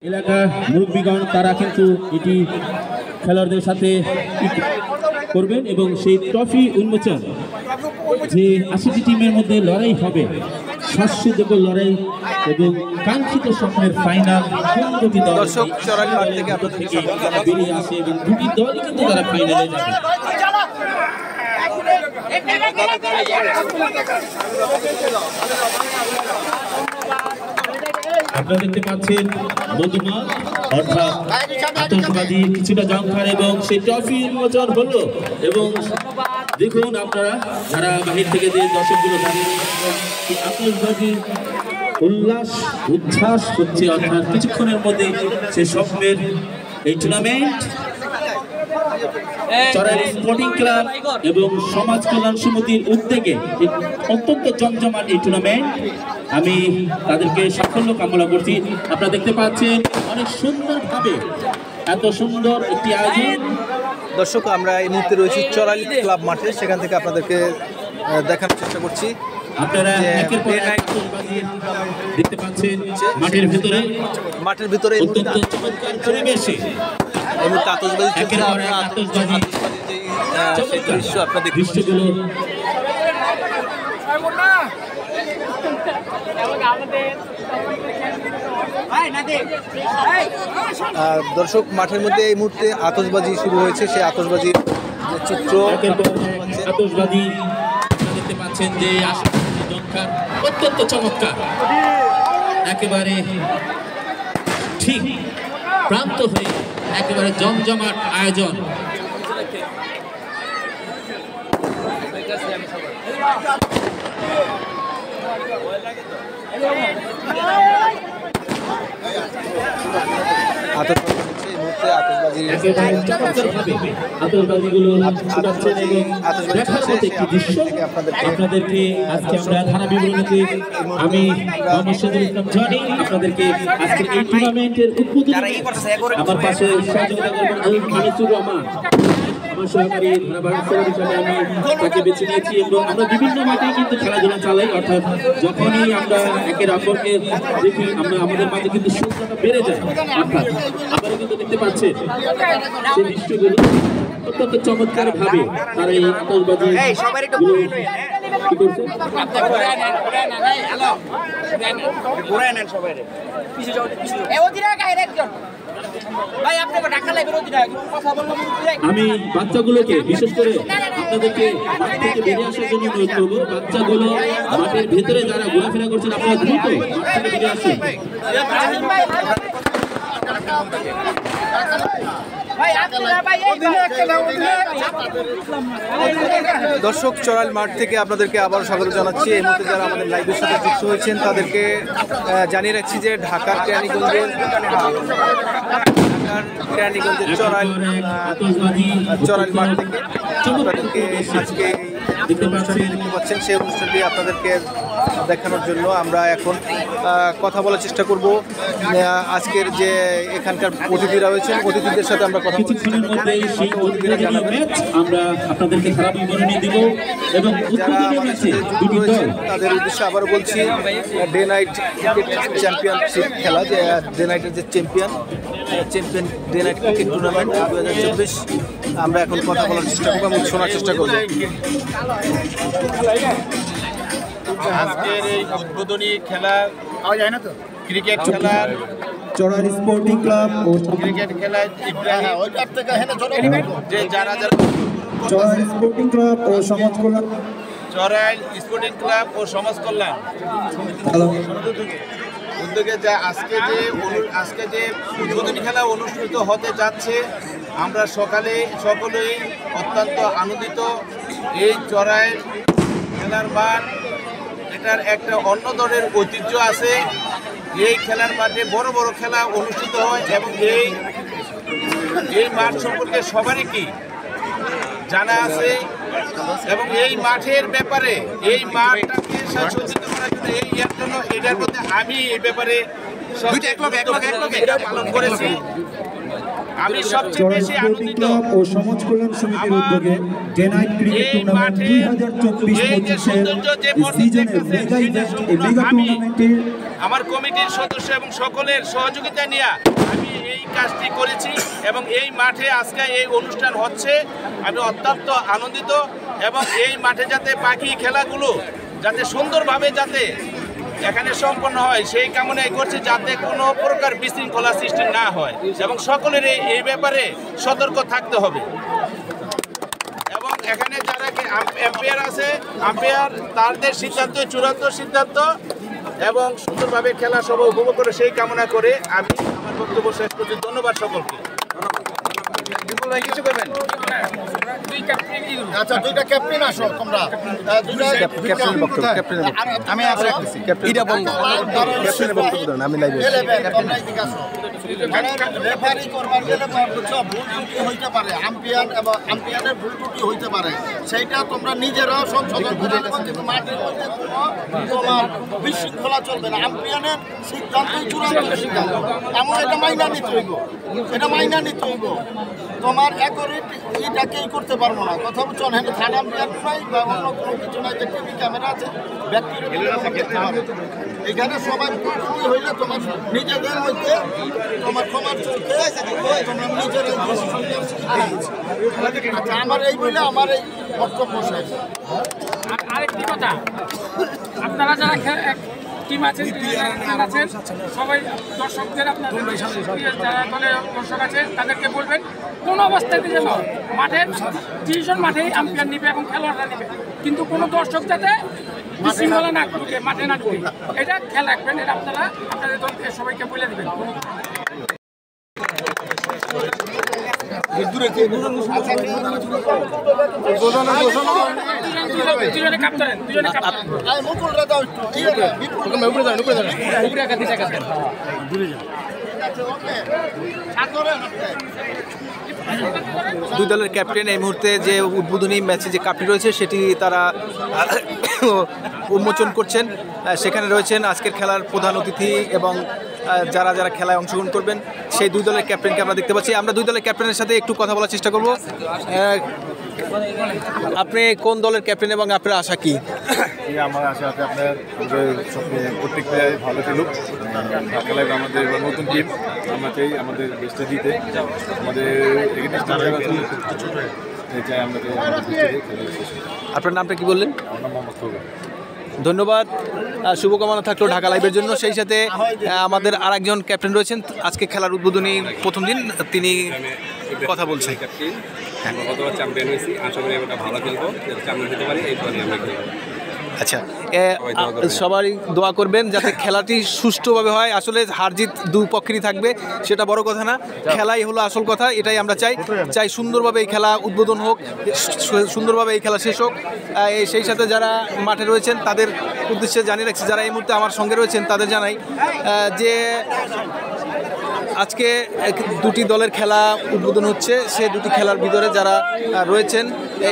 এলাকার মুরব্বীগণ তারা কিন্তু এটি খেলোয়াড়দের সাথে করবেন এবং সেই ট্রফি উন্মোচন যে ৮০টি টিমের মধ্যে লড়াই হবে, শ্বাসরোধকর লড়াই এবং কাঙ্ক্ষিত স্বপ্নের ফাইনাল দুটি দল থেকে বেরিয়ে আসে এবং দুটি দলই কিন্তু তারা ফাইনালে যাবে। আপনারা দেখতে পাচ্ছেন মধুমাল অর্থাৎ আতশবাজি কিছুটা জংখার এবং সেই ট্রফি উন্মোচন হলো এবং দেখুন আপনারা যারা বাহির থেকে যে দর্শকগুলো দাঁড়িয়ে আতশবাজি উল্লাস উচ্ছ্বাস হচ্ছে, অর্থাৎ কিছুক্ষণের মধ্যে সে স্বপ্নের এই টুর্নামেন্ট চড়াইল স্পোর্টিং ক্লাব এবং সমাজ কল্যাণ সমিতির উদ্যোগে অত্যন্ত জমজমাট এই টুর্নামেন্ট, আমি তাদেরকে সাফল্য কামনা করছি। আপনারা দেখতে পাচ্ছেন অনেক সুন্দরভাবে এত সুন্দর একটি আয়োজন। দর্শক, আমরা এই মুহূর্তে রয়েছি চড়াইল ক্লাব মাঠে, সেখান থেকে আপনাদেরকে দেখানোর চেষ্টা করছি। আপনারা একের পর এক দেখতে পাচ্ছেন মাঠের ভিতরে অত্যন্ত চমৎকার পরিবেশে দৃশ্যগুলো দর্শক, মাঠের মধ্যে এই মুহূর্তে আতশবাজি শুরু হয়েছে। সেই আতশবাজির যে চিত্র আতশবাজি দেখতে পাচ্ছেন যে অত্যন্ত চমৎকার, একেবারে ঠিক প্রান্ত হয়ে একেবারে জমজমাট আয়োজন। আপনাদেরকে আজকে আমরা ধারা বিবরণীতে আমি মোহাম্মদ শহীদুল ইসলাম জনি আপনাদেরকে আজকে এই টুর্নামেন্টের উদ্বোধন আমার পাশে সহযোগিতা করবেন মানিসুর রহমান, আমার সহকারী ধারাবাহিক হিসাবে আমি তাকে বেছে নিয়েছি এবং আমরা বিভিন্ন মাঠে কিন্তু খেলাধুলা চালাই, অর্থাৎ যখনই আমরা একের অপরকে দেখি আমরা আমাদের মাঝে কিন্তু সুন্দরতা বেড়ে যায়। অর্থাৎ আপনারা কিন্তু দেখতে পাচ্ছেন সেই দৃশ্যগুলো অত্যন্ত চমৎকার ভাবে তারা এই আতশবাজি কি করছে। আমি বাচ্চাগুলোকে বিশেষ করে আপনাদেরকে মাঠ থেকে বেরিয়ে আসার জন্য অনুরোধ করবো। বাচ্চাগুলো মাঠের ভেতরে যারা ঘোরাফেরা করছেন আপনারা দ্রুত মাঠ থেকে বেরিয়ে আসুন। দর্শক, চড়াইল মাঠ থেকে আপনাদেরকে আবার স্বাগত জানাচ্ছি। এই মুহূর্তে যারা আমাদের লাইভের সাথে যুক্ত হয়েছেন তাদেরকে জানিয়ে রাখছি যে ঢাকার কেরানীগঞ্জের চড়াইল মাঠ থেকে আপনাদেরকে আজকে দেখতে পাচ্ছেন সেই অনুষ্ঠানটি আপনাদেরকে দেখানোর জন্য আমরা এখন কথা বলার চেষ্টা করব। আজকের যে এখানকার অতিথিরা রয়েছেন, অতিথিদের সাথে আমরা কথা তাদের উদ্দেশ্যে আবারও বলছি, ডে নাইট ক্রিকেট চ্যাম্পিয়নশিপ খেলা, যে ডে নাইটের যে champion day night cricket tournament 2024, আমরা এখন কথা বলার চেষ্টা করবো এবং শোনার চেষ্টা করবো। আজকের এই উদ্বোধনী খেলা ক্রিকেট খেলার চড়াইল স্পোর্টিং ক্লাব ও ক্রিকেট খেলায় যে যারা চড়াইল স্পোর্টিং ক্লাব ও সমাজ কল্যাণ চড়াইল স্পোর্টিং ক্লাব ও সমাজ কল্যাণ উদ্যোগে যা আজকে যে উদ্বোধনী খেলা অনুষ্ঠিত হতে যাচ্ছে, আমরা সকলেই অত্যন্ত আনন্দিত। এই চড়াইল খেলার মাঠ, এটার একটা অন্য ধরনের ঐতিহ্য আছে। এই খেলার মাঠে বড় বড় খেলা অনুষ্ঠিত হয় এবং এই মাঠ সম্পর্কে সবারই কি জানা আছে এবং এই মাঠের ব্যাপারে, এই মাঠটাকে সচেতন করার জন্য এটার মধ্যে আমি এই ব্যাপারে পালন করেছি। আমি সবচেয়ে বেশি আনন্দিত ও সমাজ কল্যাণ সমিতির উদ্যোগে ডে নাইট ক্রিকেট টুর্নামেন্ট 2024-25 সিজনের মেগা ইভেন্ট, এই মেগা টুর্নামেন্টে আমার কমিটির সদস্য এবং সকলের সহযোগিতা নিয়ে আমি এই কাজটি করেছি এবং এই মাঠে আজকে এই অনুষ্ঠান হচ্ছে আমি অত্যন্ত আনন্দিত এবং এই মাঠে যাতে বাকি খেলাগুলো যাতে সুন্দরভাবে যাতে এখানে সম্পন্ন হয় সেই কামনাই করছি, যাতে কোনো প্রকার বিশৃঙ্খলা সৃষ্টি না হয় এবং সকলের এই ব্যাপারে সতর্ক থাকতে হবে। এবং এখানে যারা এম্পায়ার আছে, আম্পায়ার তাদের সিদ্ধান্ত চূড়ান্ত সিদ্ধান্ত এবং সুন্দরভাবে খেলা সবাই উপভোগ করে সেই কামনা করে আমি আমার বক্তব্য শেষ করছি। ধন্যবাদ সকলকে। কিছু করবেন? আচ্ছা, দুইটা ক্যাপ্টেন আসো তোমরা। ক্যাপ্টেনের বক্তব্য, ক্যাপ্টেনের বক্তব্য আমি আসলে রাখতেছি। ক্যাপ্টেন ক্যাপ্টেনের বক্তব্য দেন, আমি লাইভে রেফারি করবার গেলে ভুল ত্রুটি হইতে পারে, আম্পায়ার এবং আম্পায়ারের ভুল ত্রুটি হইতে পারে, সেইটা তোমরা নিজেরাও সংশোধন করে নেবে। কিন্তু মাঠের মধ্যে তোমার বিশৃঙ্খলা চলবে না, আম্পায়ারের সিদ্ধান্তই চূড়ান্ত সিদ্ধান্ত। এমন এটা মাইনা নিতে হইব, এটা মাইনা নিতে হইব। তোমার অ্যাকোরেট এটাকেই করতে পারবো না, কথা বলছো। হ্যাঁ, থার্ড আম্পায়ার নাই বা অন্য কোনো কিছু নাই, যে টিভি ক্যামেরা আছে, এখানে সবাই পুরোপুরি হইলে তোমার নিজেদের মধ্যে তোমার ক্ষমার চলতে তোমরা নিজেরাই আচ্ছা, আমার এই বলে আমার এই বক্তব্য শেষ। আরেকটি কথা, আপনারা যারা টিম আছেন, আছেন সবাই দর্শকদের, আপনাদের যারা দলে দর্শক আছে তাদেরকে বলবেন কোনো অবস্থাতে যেন মাঠের ডিসিশন মাঠেই আম্পায়ার নিবে এবং খেলোয়াড়রা নিবে, কিন্তু কোনো দর্শক যাতে বিশৃঙ্খলা না ঢুকে, মাঠে না ঢুকে, এটা খেয়াল রাখবেন। এটা আপনারা আপনাদের দলকে সবাইকে বলে দেবেন। দুজনে কাপ্তারেন, দুজনে কাপ্তারেন। দুই দলের ক্যাপ্টেন এই মুহূর্তে যে উদ্বোধনী ম্যাচে যে কাপটি রয়েছে সেটি তারা উন্মোচন করছেন। সেখানে রয়েছেন আজকের খেলার প্রধান অতিথি এবং যারা যারা খেলায় অংশগ্রহণ করবেন সেই দুই দলের ক্যাপ্টেনকে আমরা দেখতে পাচ্ছি। আমরা দুই দলের ক্যাপ্টেনের সাথে একটু কথা বলার চেষ্টা করব। আপনি কোন দলের ক্যাপ্টেন এবং আপনার আশা কি? আমার আশা আছে আপনার প্রত্যেক প্লেয়ার ভালো খেলুক। ঢাকা লাইভ আমাদের নতুন টিম, আমরা চাই আমাদের বেস্টটা দিতে। আমাদের চাই আমরা আপনার নামটা কি বললেন? আমার নাম মোহাম্মদ ফজল। ধন্যবাদ, শুভকামনা থাকলো ঢাকা লাইভের জন্য। সেই সাথে আমাদের আরেকজন ক্যাপ্টেন রয়েছেন, আজকে খেলার উদ্বোধনী প্রথম দিন, তিনি কথা বলছেন। গতবার চ্যাম্পিয়ন হয়েছি, আশা করি আমরা ভালো খেলবো, চ্যাম্পিয়ন হতে পারি, এই দলই আমরা খেলবো। আচ্ছা, সবাই দোয়া করবেন যাতে খেলাটি সুষ্ঠুভাবে হয়। আসলে হার জিত দুই পক্ষেরই থাকবে, সেটা বড় কথা না, খেলাই হলো আসল কথা। এটাই আমরা চাই সুন্দরভাবে এই খেলা উদ্বোধন হোক, সুন্দরভাবে এই খেলা শেষ হোক। সেই সাথে যারা মাঠে রয়েছেন তাদের উদ্দেশ্যে জানিয়ে রাখছি, যারা এই মুহূর্তে আমার সঙ্গে রয়েছেন তাদের জানাই যে আজকে দুটি দলের খেলা উদ্বোধন হচ্ছে। সে দুটি খেলার ভিতরে যারা রয়েছেন,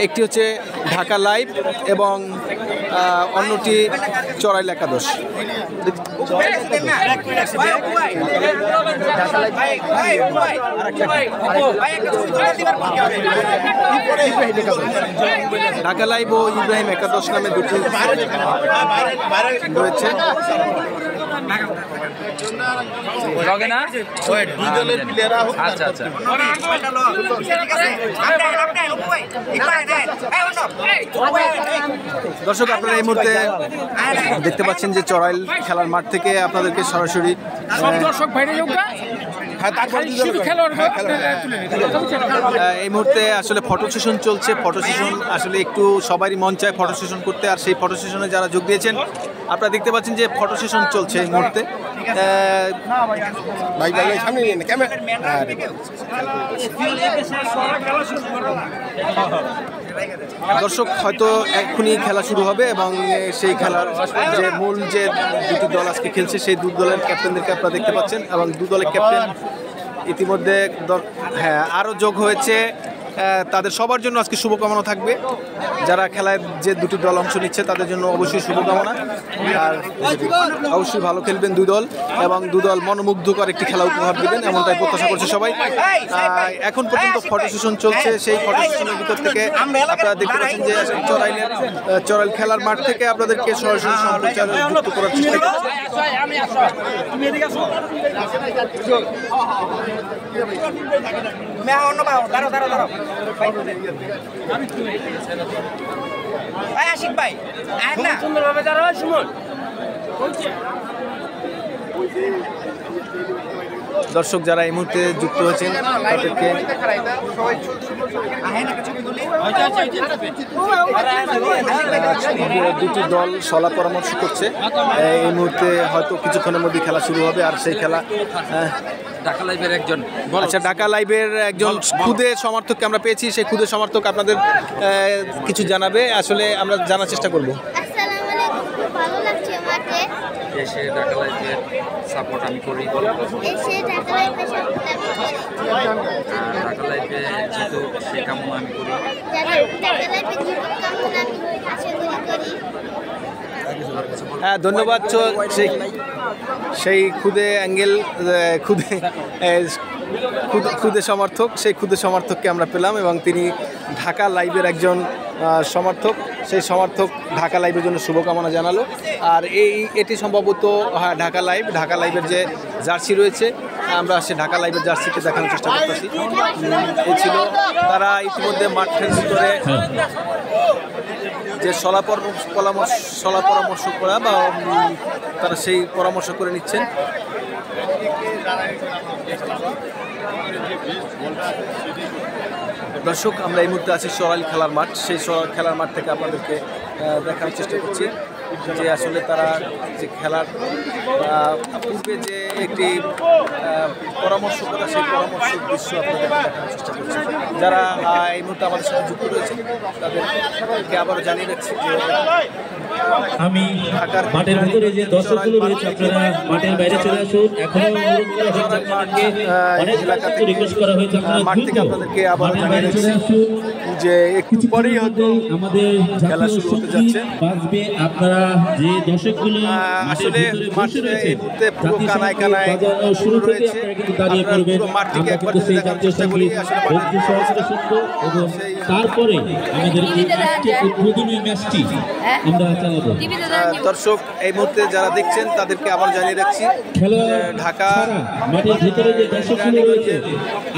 একটি হচ্ছে ঢাকা লাইভ এবং অন্যটি চড়াইল একাদশ। ঢাকা লাইভ ও ইব্রাহিম একাদশ নামে দুটি রয়েছে। দর্শক, আপনারা এই মুহূর্তে দেখতে পাচ্ছেন যে চড়াইল খেলার মাঠ থেকে আপনাদেরকে সরাসরি দর্শক বাইরে এই মুহূর্তে আসলে ফটো সেশন চলছে। ফটো সেশন আসলে একটু সবারই মন চায় ফটো সেশন করতে, আর সেই ফটো সেশনে যারা যোগ দিয়েছেন আপনারা দেখতে পাচ্ছেন যে ফটো সেশন চলছে এই মুহূর্তে। দর্শক, হয়তো এক্ষুনি খেলা শুরু হবে এবং সেই খেলার যে মূল যে দুটি দল আজকে খেলছে সেই দুই দলের ক্যাপ্টেনদেরকে আপনারা দেখতে পাচ্ছেন এবং দুই দলের ক্যাপ্টেন ইতিমধ্যে আরও যোগ হয়েছে তাদের সবার জন্য আজকে শুভকামনা থাকবে। যারা খেলায় যে দুটি দল অংশ নিচ্ছে তাদের জন্য অবশ্যই শুভকামনা, আর অবশ্যই ভালো খেলবেন দুই দল এবং দুই দল মনোমুগ্ধকর একটি খেলা উপহার দেবেন এমনটাই প্রত্যাশা করছে সবাই। এখন পর্যন্ত ফটো সেশন চলছে, সেই ফটো সেশনের ভিতর থেকে আপনারা দেখতে পাচ্ছেন যে চরাইল খেলার মাঠ থেকে আপনাদেরকে সরাসরি সম্প্রচার যুক্ত করার চেষ্টা করছি। দর্শক যারা এই মুহূর্তে যুক্ত হয়েছেন তাদেরকে দুটি দল সলা পরামর্শ করছে। এই মুহূর্তে হয়তো কিছুক্ষণের মধ্যে খেলা শুরু হবে, আর সেই খেলা ঢাকা লাইভের একজন আচ্ছা ঢাকা লাইভের একজন খুদে সমর্থককে আমরা পেয়েছি, সেই খুদে সমর্থক আপনাদের কিছু জানাবে, আসলে আমরা জানার চেষ্টা করব। আসসালামু আলাইকুম, খুব ভালো লাগছে মাঠে এসে ঢাকা লাইভের সাপোর্ট আমি করি, এসে ঢাকা লাইভে সাপোর্ট আমি করি, ঢাকা লাইভে যেহেতু সেই কামনা আমি করি, ঢাকা লাইভে জীবন কামনা আমি আশা করি। হ্যাঁ ধন্যবাদ। সেই খুদে অ্যাঙ্গেল খুদে সমর্থক, সেই খুদে সমর্থককে আমরা পেলাম এবং তিনি ঢাকা লাইভের একজন সমর্থক। সেই সমর্থক ঢাকা লাইভের জন্য শুভকামনা জানালো। আর এটি সম্ভবত ঢাকা লাইভের যে জার্সি রয়েছে, আমরা সে ঢাকা লাইভের জার্সিকে দেখানোর চেষ্টা করতেছি। এই ছিল তারা ইতিমধ্যে মাঠের ভিতরে যে সলা পরামর্শ করা বা তারা সেই পরামর্শ করে নিচ্ছেন। দর্শক আমরা এই মুহূর্তে আছি চরাইল খেলার মাঠ, সেই খেলার মাঠ থেকে আপনাদেরকে দেখানোর চেষ্টা করছি যে আসলে তারা যে খেলার পূর্বে যে একটি পরামর্শ করা, সেই পরামর্শের দৃশ্য আপনাদের দেখানোর চেষ্টা করছি। যারা এই মুহূর্তে আমাদের সাথে যুক্ত রয়েছে তাদেরকে আবারও জানিয়ে রাখছি যে আমি মাঠের ভিতরে যে দর্শকগুলো রয়েছে আপনারা মাঠের বাইরে চলে আসুন। এখনো রিকোয়েস্ট করা হয়েছে মাঠ থেকে আপনাদেরকে আবার জানিয়ে রাখছি যে একটু পরেই হয়তো আমাদের খেলা শুরু হতে যাচ্ছে। আপনারা যে দর্শকগুলো আসলে মাঠে এই মুহূর্তে পুরো কানায় শুরু রয়েছে, দাঁড়িয়ে পড়বেন। মাঠটিকে একবার যদি দেখার চেষ্টা করি আসলে এবং তারপরে আমাদের এই উদ্বোধনী ম্যাচটি আমরা চালাবো। দর্শক এই মুহূর্তে যারা দেখছেন তাদেরকে আবার জানিয়ে রাখছি ঢাকা মাঠের ভিতরে যে দর্শকগুলো রয়েছে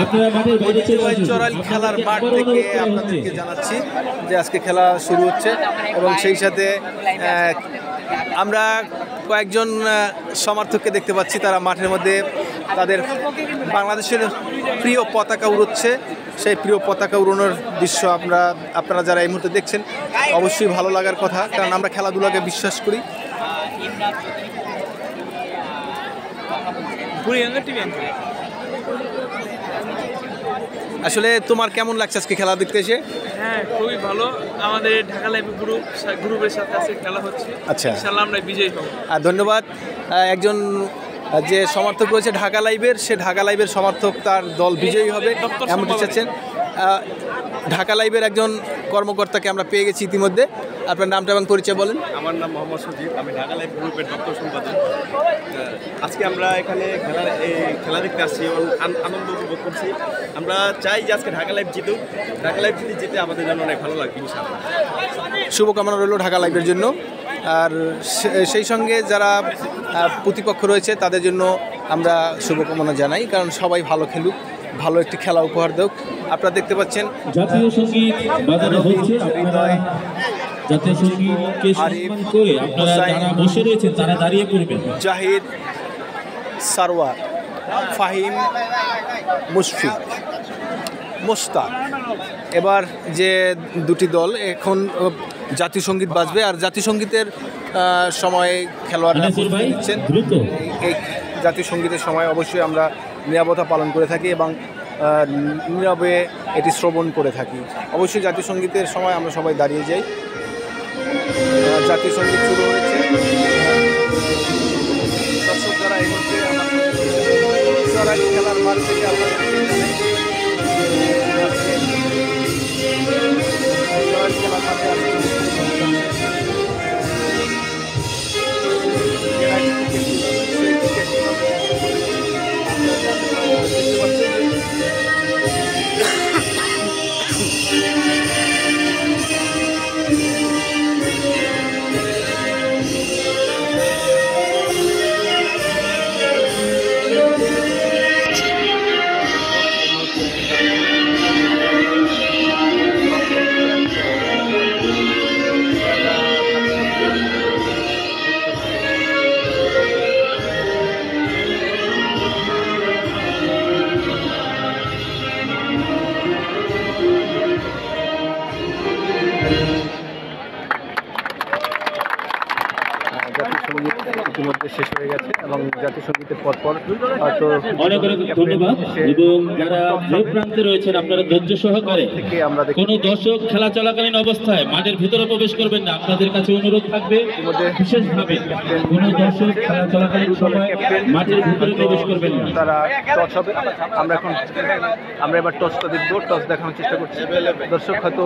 আপনারা মাঠের বাইরে চলে আসুন। চরাইল খেলার মাঠ থেকে আপনাদেরকে জানাচ্ছি যে আজকে খেলা শুরু হচ্ছে এবং সেই সাথে আমরা কয়েকজন সমর্থককে দেখতে পাচ্ছি তারা মাঠের মধ্যে তাদের বাংলাদেশের প্রিয় পতাকা উড়োচ্ছে। সেই প্রিয় পতাকা উড়ানোর দৃশ্য আপনারা যারা এই মুহূর্তে দেখছেন অবশ্যই ভালো লাগার কথা, কারণ আমরা খেলাধুলাকে বিশ্বাস করি। আসলে তোমার কেমন লাগছে আজকে খেলা দেখতে এসে? হ্যাঁ খুবই ভালো, আমাদের ঢাকা লাইভ গ্রুপের সাথে আজকে খেলা হচ্ছে। আচ্ছা ইনশাআল্লাহ আমরা বিজয়ী হব। ধন্যবাদ। একজন যে সমর্থক রয়েছে ঢাকা লাইভের, সে ঢাকা লাইভের সমর্থক, তার দল বিজয়ী হবে এমনটি চাচ্ছেন। ঢাকা লাইভের একজন কর্মকর্তাকে আমরা পেয়ে গেছি ইতিমধ্যে। আপনার নামটা এবং পরিচয় বলেন। আমার নাম মোহাম্মদ সজিব, আমি ঢাকা লাইভ গ্রুপের দপ্তর সম্পাদক। আজকে আমরা এখানে খেলা দেখতে আসছি এবং আনন্দ উপভোগ করছি। আমরা চাই যে আজকে ঢাকা লাইভ জিতুক, ঢাকা লাইভ যদি জিতে আমাদের জন্য অনেক ভালো লাগবে ইনশাআল্লাহ। শুভকামনা রইল ঢাকা লাইভের জন্য। আর সেই সঙ্গে যারা প্রতিপক্ষ রয়েছে তাদের জন্য আমরা শুভকামনা জানাই, কারণ সবাই ভালো খেলুক, ভালো একটি খেলা উপহার দেওক। আপনারা দেখতে পাচ্ছেন জাতীয় সঙ্গীত বাজানো হচ্ছে। আপনারা জাতীয় সঙ্গীতকে সম্মান করে আপনারা যারা বসে রয়েছেন তারা দাঁড়িয়ে পড়বেন। জাহিদ, সারওয়ার, ফাহিম, মুশফিক, মোস্তাক। এবার যে দুটি দল এখন জাতীয় সঙ্গীত বাজবে, আর জাতীয় সঙ্গীতের সময় খেলোয়াড়রা দিচ্ছেন। এই জাতীয় সঙ্গীতের সময় অবশ্যই আমরা নিরাপত্তা পালন করে থাকি এবং নীরবে এটি শ্রবণ করে থাকি। অবশ্যই জাতীয় সঙ্গীতের সময় আমরা সবাই দাঁড়িয়ে যাই। জাতীয় সঙ্গীত শুরু হয়েছে। দর্শক যারা এই মুহূর্তে চরাইল খেলার মাঠ থেকে আপনাদের এবং জাতীয় সঙ্গীতের পরপর তো অনেক অনেক ধন্যবাদ। এবং যারা যে প্রান্তে রয়েছেন আপনারা ধৈর্য সহকারে, কোন দর্শক খেলা চলাকালীন অবস্থায় মাঠের ভিতরে প্রবেশ করবেন না। আপনাদের কাছে অনুরোধ থাকবে বিশেষভাবে কোন দর্শক খেলা চলাকালীন সময় মাঠের ভিতরে প্রবেশ করবেন না। তারা টস হবে। আমরা এবার টসটা দেখবো, টস দেখানোর চেষ্টা করছি। দর্শক হয়তো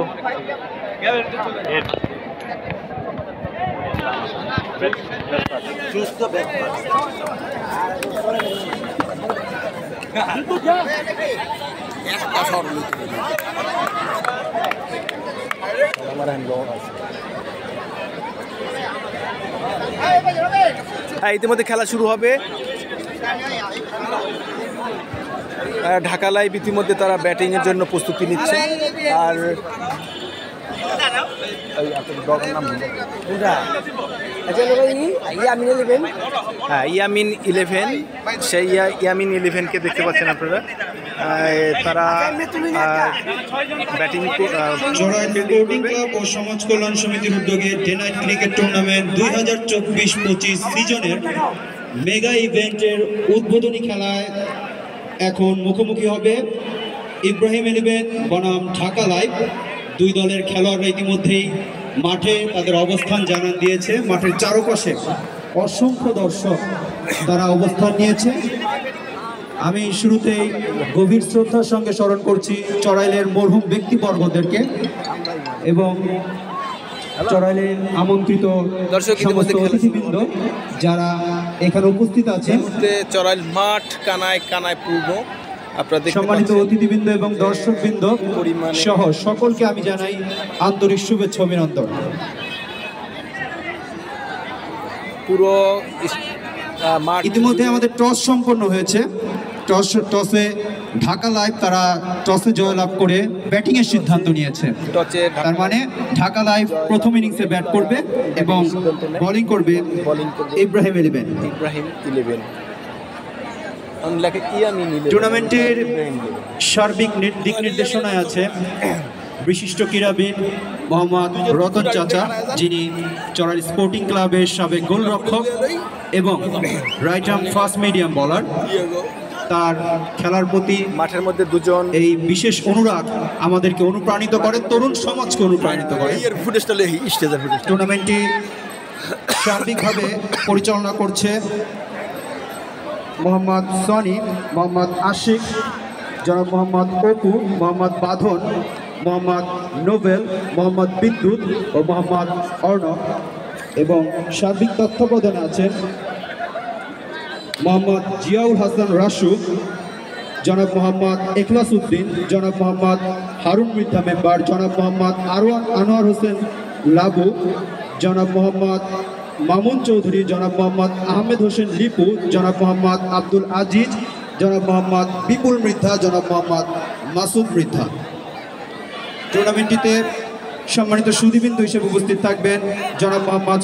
ইতিমধ্যে খেলা শুরু হবে। ঢাকা লাইভ ইতিমধ্যে তারা ব্যাটিংয়ের জন্য প্রস্তুতি নিচ্ছে। আর হ্যাঁ, ইয়ামিন 11, সেই ইয়ামিন 11কে দেখতে পাচ্ছেন আপনারা। তারা ব্যাটিং স্পোর্টিং ক্লাব ও সমাজ কল্যাণ সমিতির উদ্যোগে ডে নাইট ক্রিকেট টুর্নামেন্ট 2024-25 সিজনের মেগা ইভেন্টের উদ্বোধনী খেলায় এখন মুখোমুখি হবে ইব্রাহিম 11 বনাম ঢাকা লাইভ। দুই দলের খেলোয়াড়রা ইতিমধ্যেই মাঠে তাদের অবস্থান জানান দিয়েছে। মাঠের চারপাশে অসংখ্য দর্শক তারা অবস্থান নিয়েছে। আমি শুরুতেই গভীর শ্রদ্ধার সঙ্গে স্মরণ করছি চড়াইলের মরহুম ব্যক্তিবর্গদেরকে এবং চড়াইলের আমন্ত্রিত সমস্ত অতিথিবৃন্দ যারা এখানে উপস্থিত আছেন। চড়াইল মাঠ কানায় কানায় পূর্ব। সম্মানিত অতিথিবৃন্দ এবং দর্শকবৃন্দ সহ সকলকে আমি জানাই আন্তরিক শুভেচ্ছা অভিনন্দন। পুরো ইতিমধ্যে আমাদের টস সম্পন্ন হয়েছে। টসে ঢাকা লাইভ তারা টসে জয়লাভ করে ব্যাটিং এর সিদ্ধান্ত নিয়েছে। তার মানে ঢাকা লাইভ প্রথম ইনিংসে ব্যাট করবে এবং বোলিং করবে ইব্রাহিম 11। টুর্নামেন্টের সার্বিক দিক নির্দেশনায় আছে বিশিষ্ট ক্রীড়াবিদ মোহাম্মদ রতন চাচা, যিনি চড়াইল স্পোর্টিং ক্লাবের সাবেক গোলরক্ষক এবং right arm fast medium bowler. তার খেলার প্রতি মাঠের মধ্যে দুজন এই বিশেষ অনুরাগ আমাদেরকে অনুপ্রাণিত করে, তরুণ সমাজকে অনুপ্রাণিত করে। টুর্নামেন্টটি সার্বিকভাবে পরিচালনা করছে মোহাম্মদ সনি, মোহাম্মদ আশিক, জনাব মোহাম্মদ অপু, মোহাম্মদ বাঁধন, মোহাম্মদ নোবেল, মোহাম্মদ বিদ্যুৎ ও মোহাম্মদ অর্ণব। এবং সার্বিক তত্ত্বাবধানে আছেন মোহাম্মদ জিয়াউল হাসান রাসু, জনাব মোহাম্মদ এখলাস উদ্দিন, জনাব মোহাম্মদ হারুন মৃদ্ধা মেম্বার, জনাব মোহাম্মদ আনোয়ার হোসেন লাবু, জনাব মোহাম্মদ মামুন চৌধুরী, জনাব মোহাম্মদ আহমেদ হোসেন লিপু, জনাব মোহাম্মদ আব্দুল আজিজ, জনাব মোহাম্মদ বিপুল মৃদ্ধা, জনাব মোহাম্মদ মাসুদ মৃদ্ধা। টুর্নামেন্টটিতে সম্মানিত সুধীবৃন্দ হিসেবে উপস্থিত থাকবেন জনাব মোহাম্মদ